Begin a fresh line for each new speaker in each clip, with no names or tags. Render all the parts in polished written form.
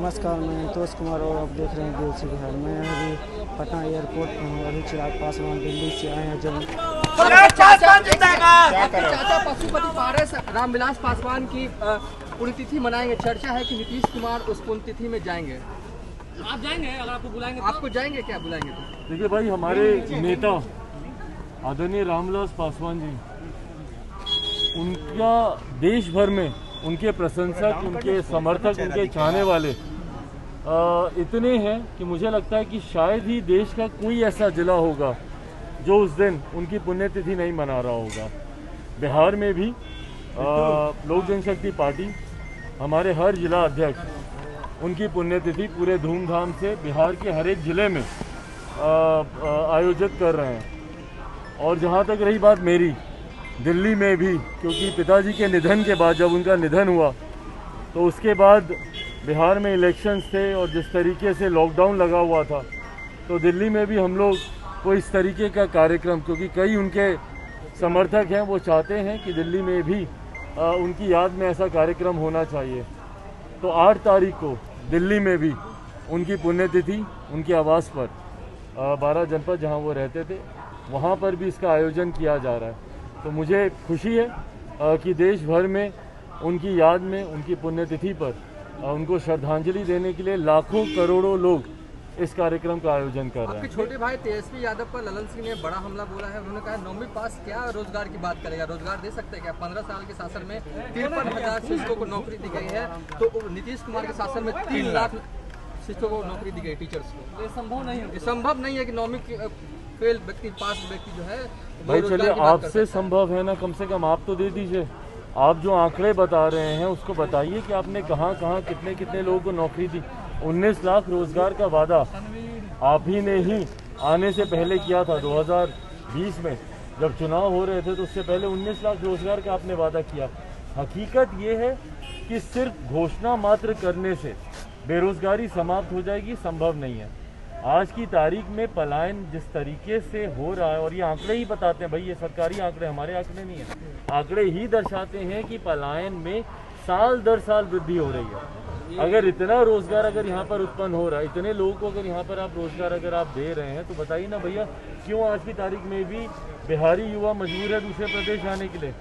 नमस्कार, मैं तोष कुमार और आप देख रहे हैं देसी बिहार। मैं अभी पटना एयरपोर्ट पर हूँ। अभी चिराग पासवान दिल्ली से आए हैं। जब
चाचा पशुपति पारस रामविलास पासवान की पुण्यतिथि मनाएंगे। चर्चा है कि नीतीश कुमार उस पुण्यतिथि में जाएंगे।
आप जाएंगे? अगर आपको बुलाएंगे तो?
आपको जाएंगे क्या? बुलाएंगे तो
देखिए भाई, हमारे नेता आदरणीय रामविलास पासवान जी, उनका देश भर में उनके प्रशंसक, उनके समर्थक, उनके चाहने वाले इतने हैं कि मुझे लगता है कि शायद ही देश का कोई ऐसा जिला होगा जो उस दिन उनकी पुण्यतिथि नहीं मना रहा होगा। बिहार में भी लोक जनशक्ति पार्टी, हमारे हर जिला अध्यक्ष उनकी पुण्यतिथि पूरे धूमधाम से बिहार के हर एक जिले में आयोजित कर रहे हैं। और जहाँ तक रही बात मेरी, दिल्ली में भी, क्योंकि पिताजी के निधन के बाद, जब उनका निधन हुआ तो उसके बाद बिहार में इलेक्शंस थे और जिस तरीके से लॉकडाउन लगा हुआ था, तो दिल्ली में भी हम लोग को इस तरीके का कार्यक्रम, क्योंकि कई उनके समर्थक हैं, वो चाहते हैं कि दिल्ली में भी उनकी याद में ऐसा कार्यक्रम होना चाहिए। तो 8 तारीख को दिल्ली में भी उनकी पुण्यतिथि उनके आवास पर 12 जनपद जहां वो रहते थे, वहां पर भी इसका आयोजन किया जा रहा है। तो मुझे खुशी है कि देश भर में उनकी याद में, उनकी पुण्यतिथि पर उनको श्रद्धांजलि देने के लिए लाखों करोड़ों लोग इस कार्यक्रम का आयोजन कर रहे हैं।
आपके छोटे भाई तेजस्वी यादव पर ललन सिंह ने बड़ा हमला बोला है। उन्होंने कहा 9वीं पास क्या रोजगार की बात करेगा, रोजगार दे सकते हैं क्या? 15 साल के शासन में 53,000 शिक्षकों को नौकरी दी गई है, तो नीतीश कुमार के शासन में 3 लाख शिक्षकों को नौकरी दी गई, टीचर्स को।
ये संभव नहीं है।
संभव नहीं है कि 9वीं फेल व्यक्ति, पास व्यक्ति जो है
भाई चलिए, आपसे संभव है ना, कम से कम आप तो दे दीजिए। आप जो आंकड़े बता रहे हैं उसको बताइए कि आपने कहाँ कहाँ कितने कितने लोगों को नौकरी दी। 19 लाख रोजगार का वादा आप ही ने ही आने से पहले किया था। 2020 में जब चुनाव हो रहे थे तो उससे पहले 19 लाख रोजगार का आपने वादा किया। हकीकत ये है कि सिर्फ घोषणा मात्र करने से बेरोजगारी समाप्त हो जाएगी, संभव नहीं है। आज की तारीख में पलायन जिस तरीके से हो रहा है, और ये आंकड़े ही बताते हैं भाई, ये सरकारी आंकड़े, हमारे आंकड़े नहीं है, आंकड़े ही दर्शाते हैं कि पलायन में साल दर साल वृद्धि हो रही है। अगर इतना रोजगार अगर यहाँ पर उत्पन्न हो रहा है, इतने लोगों को अगर यहाँ पर आप रोजगार अगर आप दे रहे हैं, तो बताइए ना भैया, क्यों आज की तारीख में भी बिहारी युवा मजबूर है दूसरे प्रदेश जाने के लिए?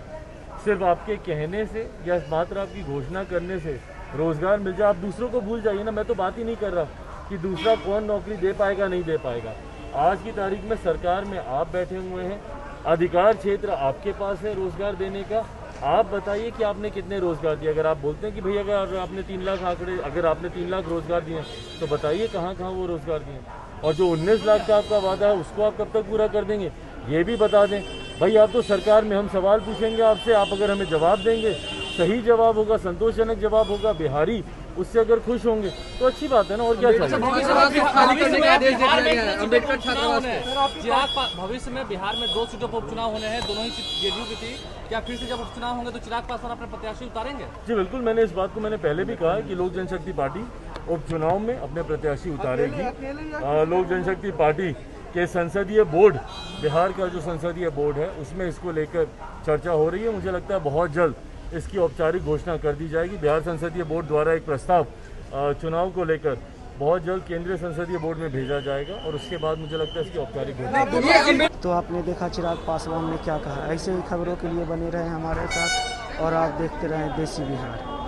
सिर्फ आपके कहने से या मात्र आपकी घोषणा करने से रोजगार मिल जाए, आप दूसरों को भूल जाइए ना। मैं तो बात ही नहीं कर रहा कि दूसरा कौन नौकरी दे पाएगा नहीं दे पाएगा। आज की तारीख में सरकार में आप बैठे हुए हैं, अधिकार क्षेत्र आपके पास है रोजगार देने का। आप बताइए कि आपने कितने रोजगार दिए। अगर आप बोलते हैं कि भैया अगर आपने 3 लाख आंकड़े, अगर आपने 3 लाख रोजगार दिए, तो बताइए कहाँ कहाँ वो रोजगार दिए। और जो 19 लाख का आपका वादा है, उसको आप कब तक पूरा कर देंगे, ये भी बता दें। भाई आप तो सरकार में, हम सवाल पूछेंगे आपसे, आप अगर हमें जवाब देंगे, सही जवाब होगा, संतोषजनक जवाब होगा, बिहारी उससे अगर खुश होंगे तो अच्छी बात है ना। और क्या चाहिए?
भविष्य में बिहार में 2 सीटों पर उपचुनाव होने हैं, दोनों ही जेडीयू की थी। क्या फिर से जब उपचुनाव होंगे तो चिराग पासवान अपने प्रत्याशी उतारेंगे?
जी बिल्कुल, मैंने इस बात को मैंने पहले भी कहा कि लोक जनशक्ति पार्टी उपचुनाव में अपने प्रत्याशी उतारेगी। लोक जनशक्ति पार्टी के संसदीय बोर्ड, बिहार का जो संसदीय बोर्ड है, उसमें इसको लेकर चर्चा हो रही है। मुझे लगता है बहुत जल्द इसकी औपचारिक घोषणा कर दी जाएगी। बिहार संसदीय बोर्ड द्वारा एक प्रस्ताव चुनाव को लेकर बहुत जल्द केंद्रीय संसदीय बोर्ड में भेजा जाएगा और उसके बाद मुझे लगता है इसकी औपचारिक घोषणा।
तो आपने देखा चिराग पासवान ने क्या कहा। ऐसे ही खबरों के लिए बने रहें हमारे साथ और आप देखते रहें देसी बिहार।